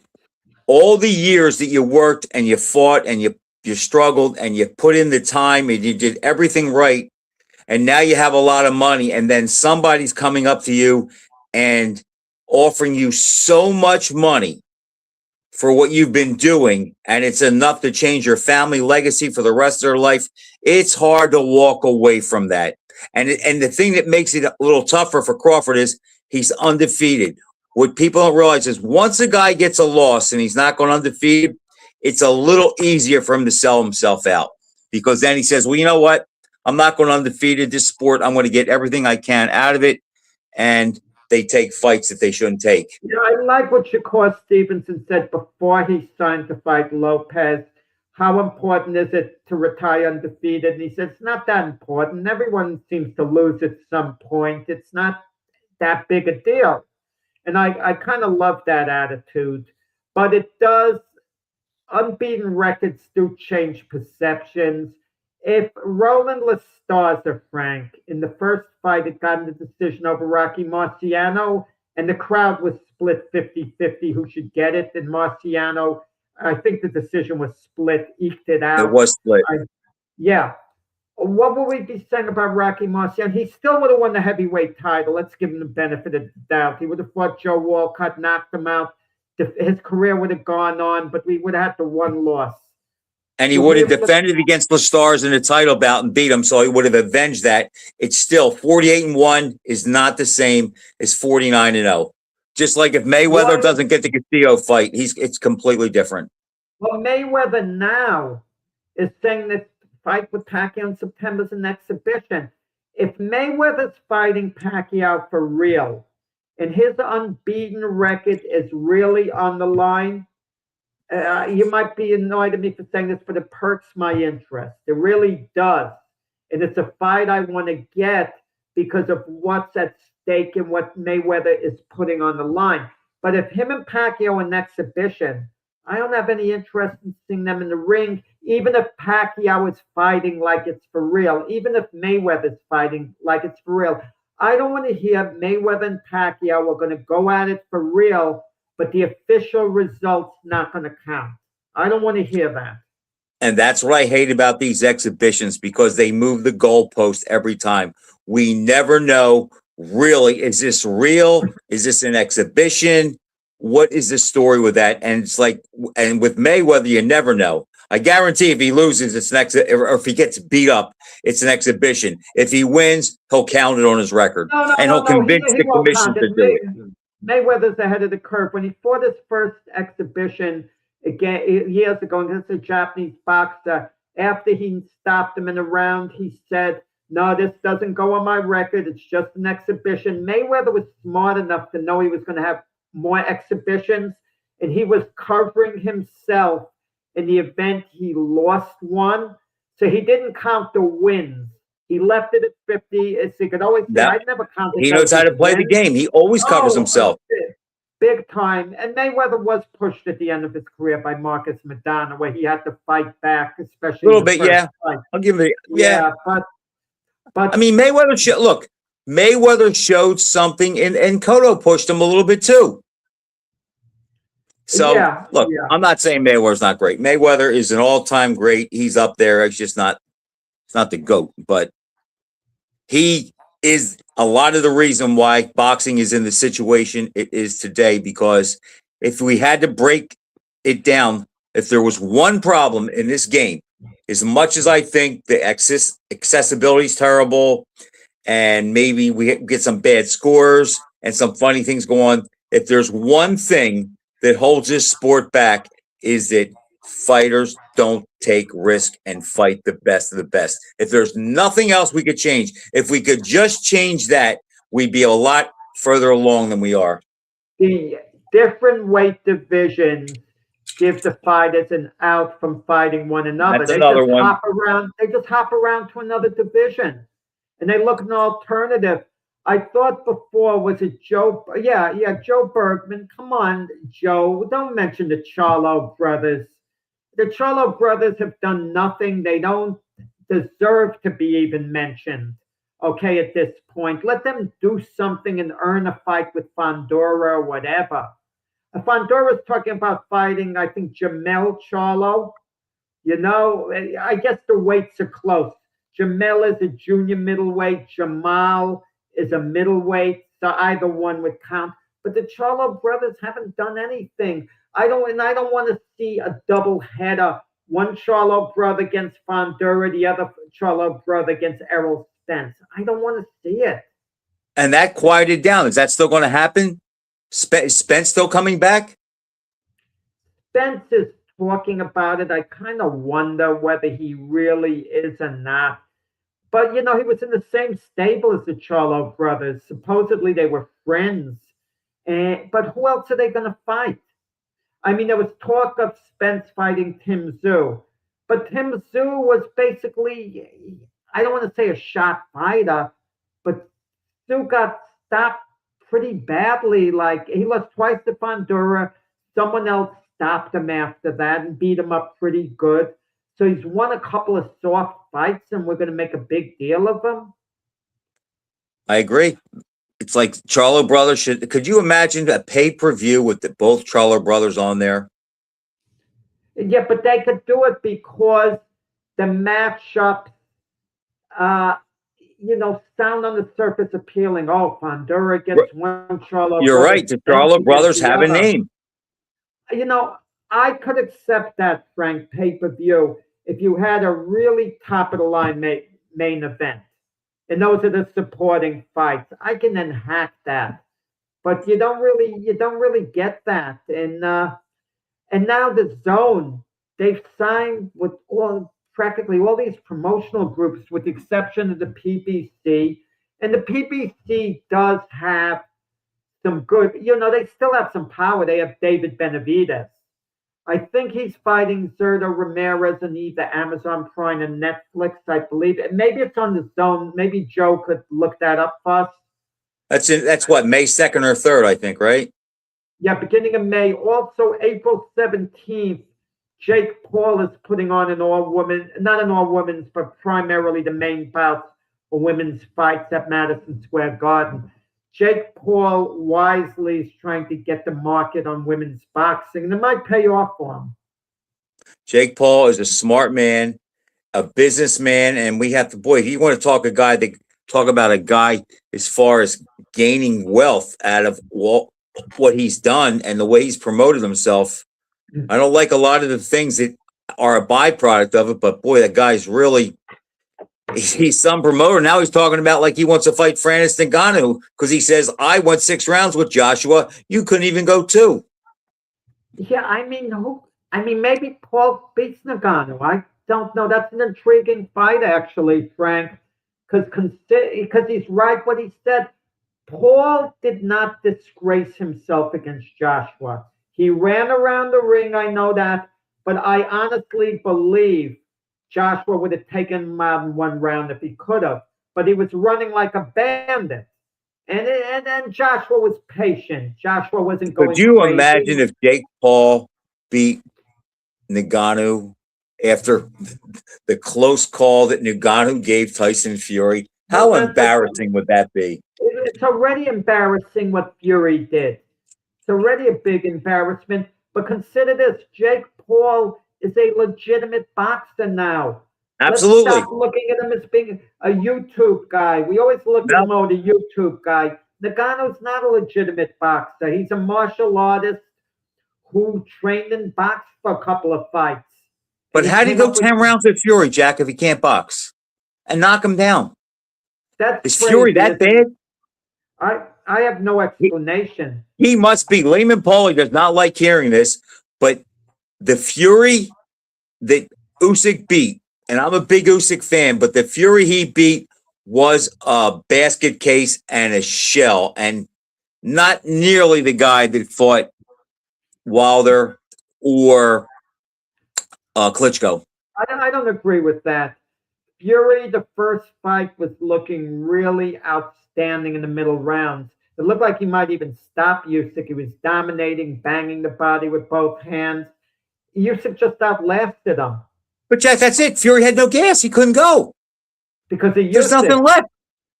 all the years that you worked and you fought and you struggled and you put in the time and you did everything right, and now you have a lot of money, and then somebody's coming up to you and offering you so much money for what you've been doing, and it's enough to change your family legacy for the rest of their life. It's hard to walk away from that. And the thing that makes it a little tougher for Crawford is he's undefeated. What people don't realize is once a guy gets a loss and he's not going undefeated, it's a little easier for him to sell himself out, because then he says, well, you know what? I'm not going undefeated. This sport, I'm going to get everything I can out of it. And they take fights that they shouldn't take. Yeah, I like what Shakur Stevenson said before he signed to fight Lopez. How important is it to retire undefeated? And he said, it's not that important. Everyone seems to lose at some point. It's not that big a deal. And I kind of love that attitude. But it does, unbeaten records do change perceptions. If Roland Lastarza, Frank, in the first fight, it got in the decision over Rocky Marciano, and the crowd was split 50-50 who should get it. And Marciano, I think the decision was split, eked it out. It was split. Yeah. What would we be saying about Rocky Marciano? He still would have won the heavyweight title. Let's give him the benefit of the doubt. He would have fought Joe Walcott, knocked him out. His career would have gone on, but we would have had the one loss. And he would have defended against Lastarza in the title bout and beat him, so he would have avenged that. It's still 48-1 is not the same as 49-0. Just like if Mayweather doesn't get the Castillo fight, it's completely different. Well, Mayweather now is saying that the fight with Pacquiao in September is an exhibition. If Mayweather's fighting Pacquiao for real, and his unbeaten record is really on the line, you might be annoyed at me for saying this, but it perks my interest. It really does. And it's a fight I want to get because of what's at stake and what Mayweather is putting on the line. But if him and Pacquiao are an exhibition, I don't have any interest in seeing them in the ring, even if Pacquiao is fighting like it's for real, even if Mayweather's fighting like it's for real. I don't want to hear Mayweather and Pacquiao are going to go at it for real but the official results not going to count. I don't want to hear that. And that's what I hate about these exhibitions, because they move the goalpost every time. We never know, really, is this real? Is this an exhibition? What is the story with that? And it's like, and with Mayweather, you never know. I guarantee if he loses, it's an or if he gets beat up, it's an exhibition. If he wins, he'll count it on his record, and he'll convince the commission to do it. Mayweather's ahead of the curve. When he fought his first exhibition again years ago against a Japanese boxer, after he stopped him in a round, he said, "No, this doesn't go on my record. It's just an exhibition." Mayweather was smart enough to know he was going to have more exhibitions, and he was covering himself in the event he lost one. So he didn't count the wins. He left it at 50. As he could always say, I never counted. He knows how to play the game. He always covers himself. Big time. And Mayweather was pushed at the end of his career by Marcus Maidana, where he had to fight back, especially a little bit. Yeah, fight. I'll give it. Yeah, but I mean, Mayweather showed something, and Cotto pushed him a little bit too. So look, I'm not saying Mayweather's not great. Mayweather is an all-time great. He's up there. It's just not. It's not the GOAT, but he is a lot of the reason why boxing is in the situation it is today. Because if we had to break it down, if there was one problem in this game, as much as I think the accessibility is terrible, and maybe we get some bad scores and some funny things go on, if there's one thing that holds this sport back, is that fighters don't take risk and fight the best of the best. If there's nothing else we could change, if we could just change that, we'd be a lot further along than we are. The different weight divisions give the fighters an out from fighting one another. That's another one. They just hop around to another division, and they look an alternative. I thought before, was it Joe? Yeah, Joe Bergman. Come on, Joe. Don't mention the Charlo brothers. The Charlo brothers have done nothing. They don't deserve to be even mentioned, okay, at this point. Let them do something and earn a fight with Fundora or whatever. Fundora's talking about fighting, I think, Jamel Charlo. You know, I guess the weights are close. Jamel is a junior middleweight. Jamal is a middleweight, so either one would count. But the Charlo brothers haven't done anything. I don't want to see a double header. One Charlo brother against Fundora, the other Charlo brother against Errol Spence. I don't want to see it. And that quieted down. Is that still going to happen? Spence still coming back? Spence is talking about it. I kind of wonder whether he really is or not. But, you know, he was in the same stable as the Charlo brothers. Supposedly they were friends. But who else are they going to fight? I mean, there was talk of Spence fighting Tim Tszyu. But Tim Tszyu was basically, I don't want to say a shot fighter, but Tszyu got stopped pretty badly. Like, he lost twice to Fundora. Someone else stopped him after that and beat him up pretty good. So he's won a couple of soft fights, and we're going to make a big deal of him. I agree. It's like Charlo brothers should. Could you imagine a pay-per-view with both Charlo brothers on there? Yeah, but they could do it because the matchups, sound on the surface appealing. Oh, Fundora gets one Charlo. You're right. The Charlo brothers have a name. You know, I could accept that, Frank, pay-per-view if you had a really top-of-the-line main event. And those are the supporting fights. I can then hack that. But you don't really get that. And now the Zone, they've signed with practically all these promotional groups, with the exception of the PBC. And the PBC does have some good, they still have some power. They have David Benavidez. I think he's fighting Zurdo Ramirez on either Amazon Prime and Netflix, I believe. Maybe it's on the Zone. Maybe Joe could look that up for us. That's what, May 2nd or 3rd, I think, right? Yeah, beginning of May. Also, April 17th, Jake Paul is putting on not an all-women's, but primarily the main bouts for women's fights at Madison Square Garden. Jake Paul wisely is trying to get the market on women's boxing, and it might pay off for him. Jake Paul is a smart man, a businessman, and we have to, boy, if you want to talk about a guy as far as gaining wealth out of what he's done and the way he's promoted himself. I don't like a lot of the things that are a byproduct of it, but boy, that guy's really, he's some promoter. Now he's talking about like he wants to fight Francis Ngannou because he says, I went 6 rounds with Joshua. You couldn't even go 2. Yeah, I mean, maybe Paul beats Nagano. I don't know. That's an intriguing fight, actually, Frank, because he's right what he said. Paul did not disgrace himself against Joshua. He ran around the ring, I know that, but I honestly believe Joshua would have taken him out in 1 round if he could have. But he was running like a bandit. And then Joshua was patient. Joshua wasn't going Could you crazy. imagine if Jake Paul beat Ngannou after the close call that Ngannou gave Tyson Fury? How embarrassing would that be? It's already embarrassing what Fury did. It's already a big embarrassment. But consider this, Jake Paul is a legitimate boxer now. Absolutely. Let's stop looking at him as being a YouTube guy. We always look at him as a YouTube guy. Nagano's not a legitimate boxer. He's a martial artist who trained and boxed for a couple of fights. But how do you go 10 rounds with Fury, Jack, if he can't box and knock him down? Is Fury that bad? I have no explanation. He must be. Lehman Paulie does not like hearing this, but the Fury that Usyk beat, and I'm a big Usyk fan, but the Fury he beat was a basket case and a shell, and not nearly the guy that fought Wilder or Klitschko. I don't agree with that. Fury, the first fight was looking really outstanding in the middle rounds. It looked like he might even stop Usyk. He was dominating, banging the body with both hands. Usyk just outlasted him. But Jack, that's it. Fury had no gas. He couldn't go. Because of Usyk. There's nothing left.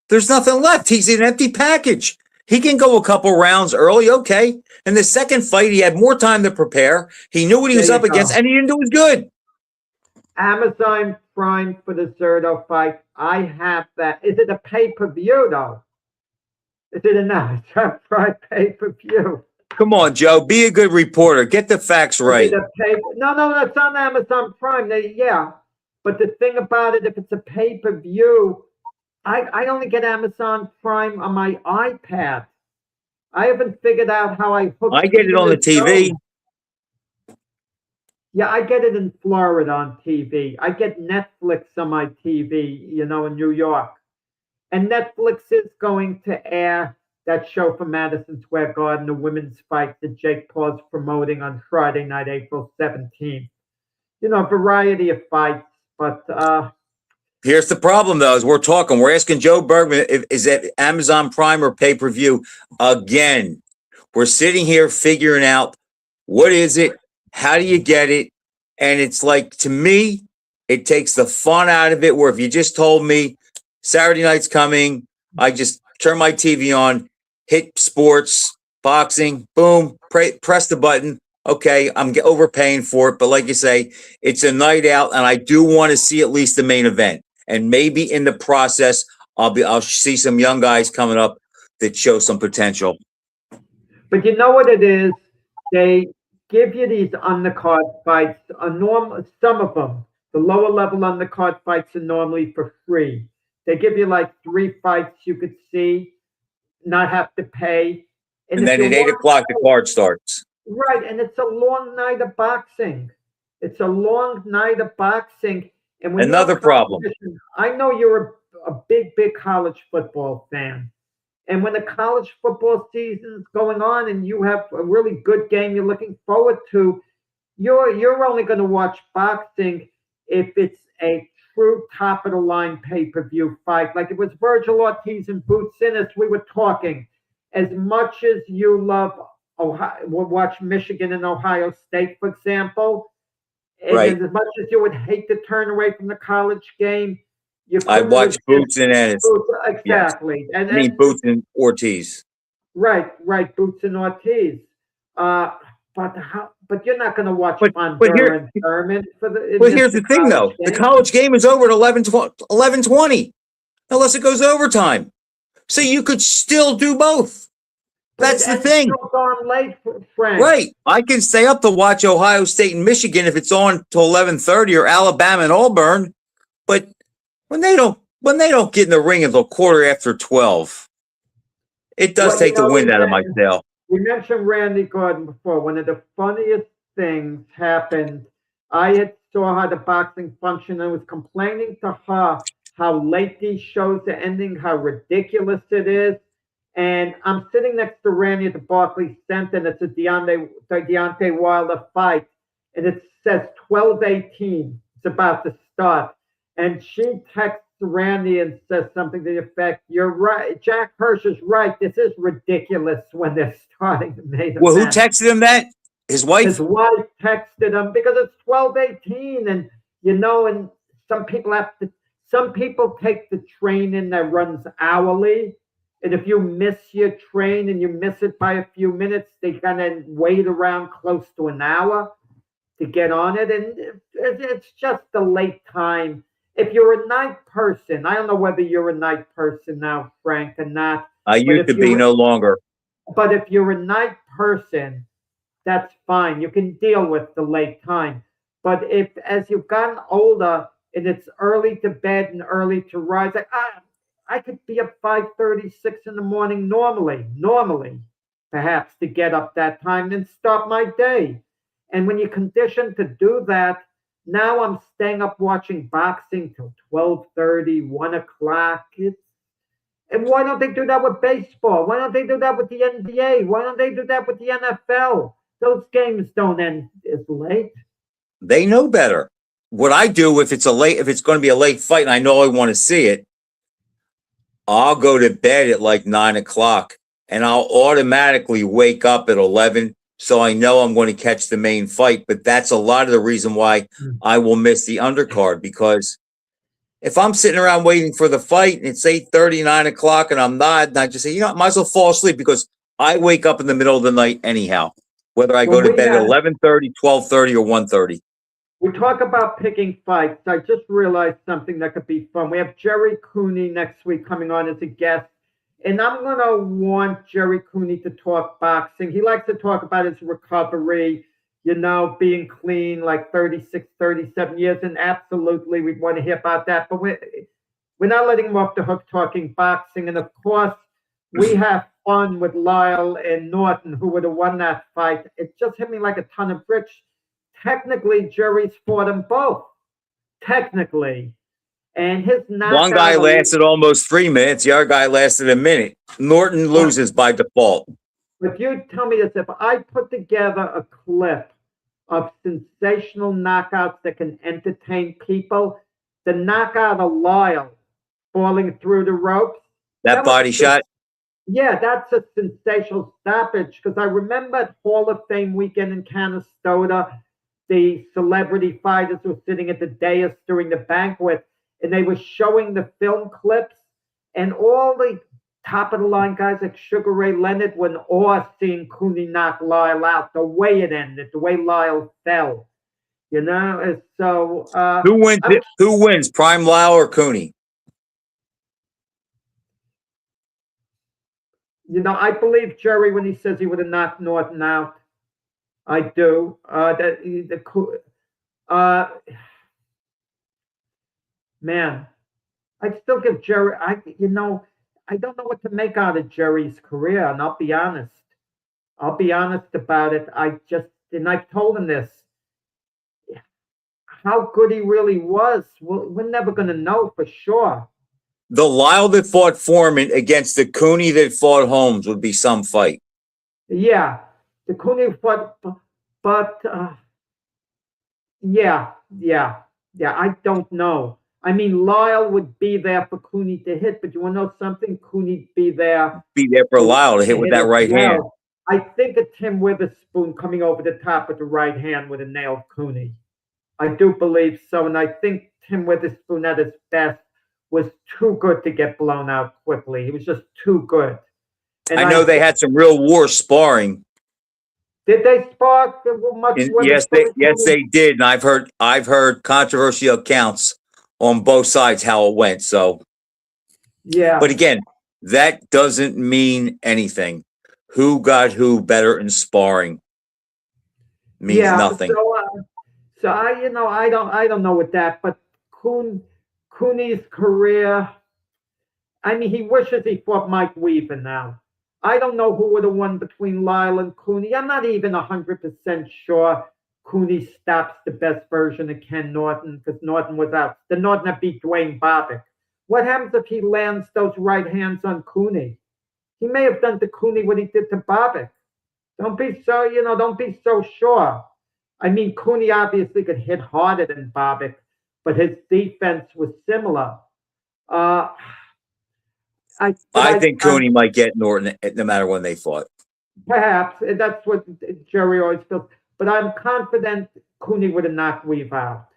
There's nothing left. He's an empty package. He can go a couple rounds early, okay. In the second fight, he had more time to prepare. He knew what he was up against, and he didn't do as good. Amazon Prime for the Zerto fight. I have that. Is it a pay-per-view, though? Is it an Amazon Prime pay-per-view? Come on, Joe. Be a good reporter. Get the facts right. No, that's on Amazon Prime. Yeah. But the thing about it, if it's a pay-per-view, I only get Amazon Prime on my iPad. I haven't figured out how I hook. I get it on the TV. Yeah, I get it in Florida on TV. I get Netflix on my TV, in New York. And Netflix is going to air that show from Madison Square Garden, the women's fight that Jake Paul's promoting on Friday night, April 17th. A variety of fights, but here's the problem, though, as we're asking Joe Bergman, is that Amazon Prime or pay-per-view? Again, we're sitting here figuring out what is it, how do you get it? And it's like, to me, it takes the fun out of it, where if you just told me Saturday night's coming, I just turn my TV on, hit sports, boxing, boom, press the button. Okay, I'm overpaying for it, but like you say, it's a night out, and I do want to see at least the main event. And maybe in the process, I'll see some young guys coming up that show some potential. But you know what it is? They give you these undercard fights. Some of them, the lower level undercard fights, are normally for free. They give you like 3 fights you could see, not have to pay. And then at 8 o'clock, the card starts. Right, and it's a long night of boxing. It's a long night of boxing. And when another problem. I know you're a big college football fan. And when the college football season's going on and you have a really good game you're looking forward to, you're only going to watch boxing if it's a true top-of-the-line pay-per-view fight. Like it was Virgil Ortiz and Boots Ennis, we were talking. As much as you love Ohio, watch Michigan and Ohio State, for example, and right. As much as you would hate to turn away from the college game, I couldn't watched resist Boots and Ennis. Boots, Yes. exactly. I mean, Boots and Ortiz. Right, Boots and Ortiz. But you're not going to watch But Bondura and Thurman for the. But here's the thing, though. The college game is over at 11:20, unless it goes overtime. So you could still do both. That's the thing. It's gone late, Frank. Right. I can stay up to watch Ohio State and Michigan if it's on till 11:30 or Alabama and Auburn. But when they don't get in the ring until 12:15, it does take the wind out of my sail. We mentioned Randy Gordon before. One of the funniest things happened. I had saw how the boxing function and was complaining to her how late these shows are ending, how ridiculous it is. And I'm sitting next to Randy at the Barclays Center, and it's a Deontay Wilder fight, and it says 12:18. It's about to start, and she texts Randy and says something to the effect, "You're right. Jack Hirsch is right. This is ridiculous when they're starting the main event." Well, who texted him that? His wife? His wife texted him because it's 12:18, and and some people take the train that runs hourly. And if you miss your train and you miss it by a few minutes, they kind of wait around close to an hour to get on it. And it's just a late time. If you're a night person, I don't know whether you're a night person now, Frank, or not. I used to be, no longer. But if you're a night person, that's fine. You can deal with the late time. But as you've gotten older and it's early to bed and early to rise, like, I could be up 5:36 in the morning normally, perhaps to get up that time and start my day. And when you're conditioned to do that, now I'm staying up watching boxing till 12:30, 1 o'clock. And why don't they do that with baseball? Why don't they do that with the NBA? Why don't they do that with the NFL? Those games don't end as late. They know better. What I do if it's going to be a late fight and I know I want to see it, I'll go to bed at like 9 o'clock and I'll automatically wake up at 11. So I know I'm going to catch the main fight. But that's a lot of the reason why I will miss the undercard, because if I'm sitting around waiting for the fight and it's 8:30, 9 o'clock and I'm not, and I just say, I might as well fall asleep, because I wake up in the middle of the night anyhow, whether I go to bed at 11:30, 12:30 or 1:30. We talk about picking fights. I just realized something that could be fun. We have Jerry Cooney next week coming on as a guest. And I'm going to want Jerry Cooney to talk boxing. He likes to talk about his recovery, being clean, like 36, 37 years. And absolutely, we want to hear about that. But we're not letting him off the hook talking boxing. And of course, we have fun with Lyle and Norton, who would have won that fight. It just hit me like a ton of bricks. Technically, Jerry's fought them both. Technically. And his knockout. One guy lasted almost 3 minutes. The other guy lasted a minute. Norton loses by default. If you tell me this, if I put together a clip of sensational knockouts that can entertain people, the knockout of Lyle falling through the ropes. That body shot? Yeah, that's a sensational stoppage, because I remember at Hall of Fame weekend in Canastota, the celebrity fighters were sitting at the dais during the banquet, and they were showing the film clips, and all the top of the line guys like Sugar Ray Leonard were in awe seeing Cooney knock Lyle out, the way it ended, the way Lyle fell. And so who wins, Prime Lyle or Cooney? I believe Jerry when he says he would have knocked Norton out. I do. Man, I'd still give Jerry. I don't know what to make out of Jerry's career, and I'll be honest. I'll be honest about it. I've told him this. How good he really was, we're never going to know for sure. The Lyle that fought Foreman against the Cooney that fought Holmes would be some fight. Yeah, the Cooney fought, but yeah. I don't know. I mean, Lyle would be there for Cooney to hit, but you want to know something? Cooney'd be there for Lyle to hit with that right hand. I think of Tim Witherspoon coming over the top with the right hand would have nailed Cooney. I do believe so, and I think Tim Witherspoon at his best was too good to get blown out quickly. He was just too good. And I know they had some real war sparring. Did they spark much? Yes, they did. And I've heard controversial accounts on both sides how it went. So, Yeah. but again, that doesn't mean anything. Who got who better in sparring means nothing. So I don't know with that, but Cooney's career. I mean, he wishes he fought Mike Weaver now. I don't know who would have won between Lyle and Cooney. I'm not even 100% sure Cooney stops the best version of Ken Norton because Norton was out. The Norton that beat Dwayne Bobbitt. What happens if he lands those right hands on Cooney? He may have done to Cooney what he did to Bobbitt. Don't be so sure. I mean, Cooney obviously could hit harder than Bobbitt, but his defense was similar. I think Cooney might get Norton no matter when they fought. Perhaps. That's what Jerry always feels. But I'm confident Cooney would have knocked Weaver out.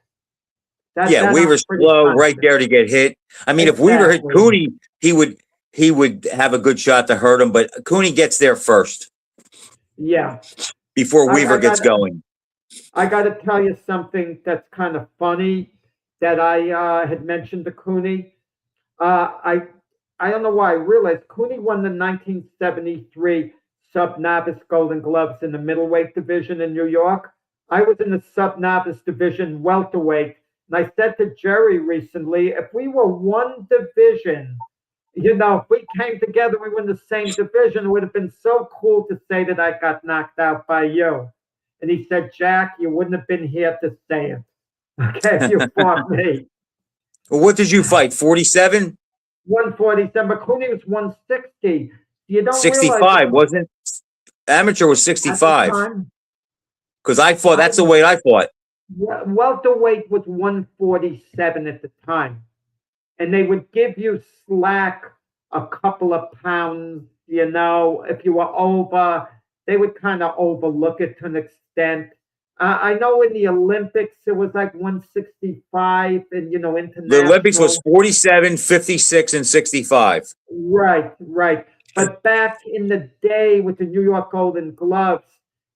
Weaver's slow right there to get hit. I mean, if Weaver hit Cooney, he would have a good shot to hurt him, but Cooney gets there first. Yeah. Before Weaver gets going. I got to tell you something that's kind of funny that I had mentioned to Cooney. I don't know why I realized Cooney won the 1973 sub-novice Golden Gloves in the middleweight division in New York. I was in the sub-novice division welterweight, and I said to Jerry recently, if we were one division, if we came together, we were in the same division, it would have been so cool to say that I got knocked out by you. And he said, Jack, you wouldn't have been here to say it. Okay, if you fought me. Well, what did you fight? 47? 147, but Cooney was 160. You don't 65, wasn't it? Amateur was 65. Because I fought, that's the weight I fought. Welterweight was 147 at the time. And they would give you slack a couple of pounds, if you were over, they would kind of overlook it to an extent. I know in the Olympics, it was like 165 and, international. The Olympics was 47, 56, and 65. Right. But back in the day with the New York Golden Gloves,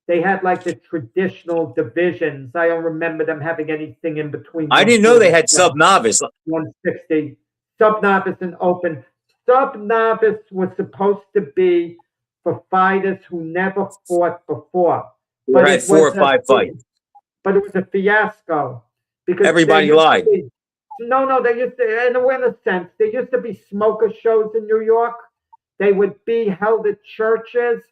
they had like the traditional divisions. I don't remember them having anything in between. I didn't know they had sub-novice. 160. Sub-novice and open. Sub-novice was supposed to be for fighters who never fought before. But had 4 or 5 fights. But it was a fiasco. Because everybody lied. No, they used to, in a sense, there used to be smoker shows in New York. They would be held at churches.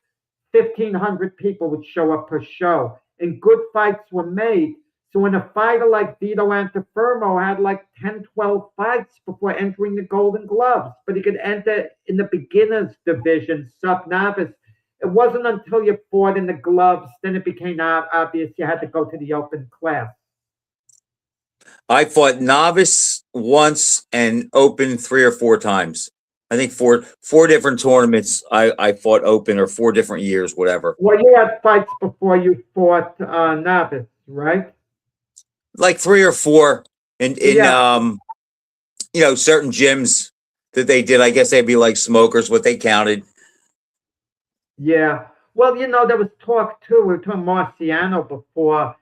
1,500 people would show up per show. And good fights were made. So when a fighter like Vito Antuofermo had like 10, 12 fights before entering the Golden Gloves, but he could enter in the beginners division, sub-novice. It wasn't until you fought in the gloves, then it became obvious you had to go to the open class. I fought novice once and open 3 or 4 times. I think four different tournaments I fought open, or 4 different years, whatever. Well, you had fights before you fought novice, right? Like 3 or 4 in certain gyms that they did. I guess they'd be like smokers, what they counted. Yeah. Well, there was talk too. We were talking Marciano before,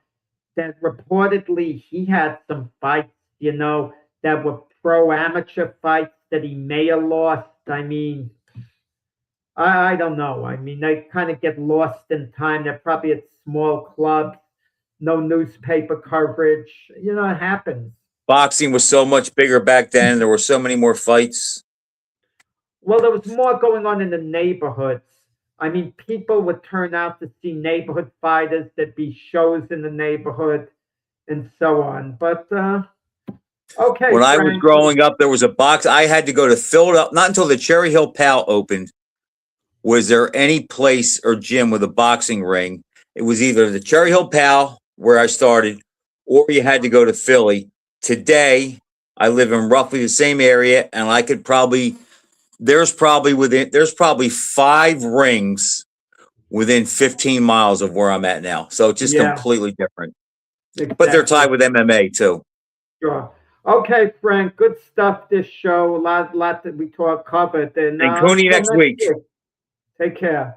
that reportedly he had some fights, that were pro-amateur fights that he may have lost. I mean, I don't know. I mean, they kind of get lost in time. They're probably at small clubs, no newspaper coverage. It happens. Boxing was so much bigger back then. There were so many more fights. Well, there was more going on in the neighborhoods. I mean, people would turn out to see neighborhood fighters. There'd be shows in the neighborhood and so on. But, okay. When I was growing up, there was a box. I had to go to Philadelphia. Not until the Cherry Hill Pal opened was there any place or gym with a boxing ring. It was either the Cherry Hill Pal, where I started, or you had to go to Philly. Today, I live in roughly the same area, and I could probably... There's probably 5 rings within 15 miles of where I'm at now. So it's just completely different. Exactly. But they're tied with MMA too. Sure. Okay, Frank, good stuff this show. A lot that we covered. And And Cooney until next week. week, take care.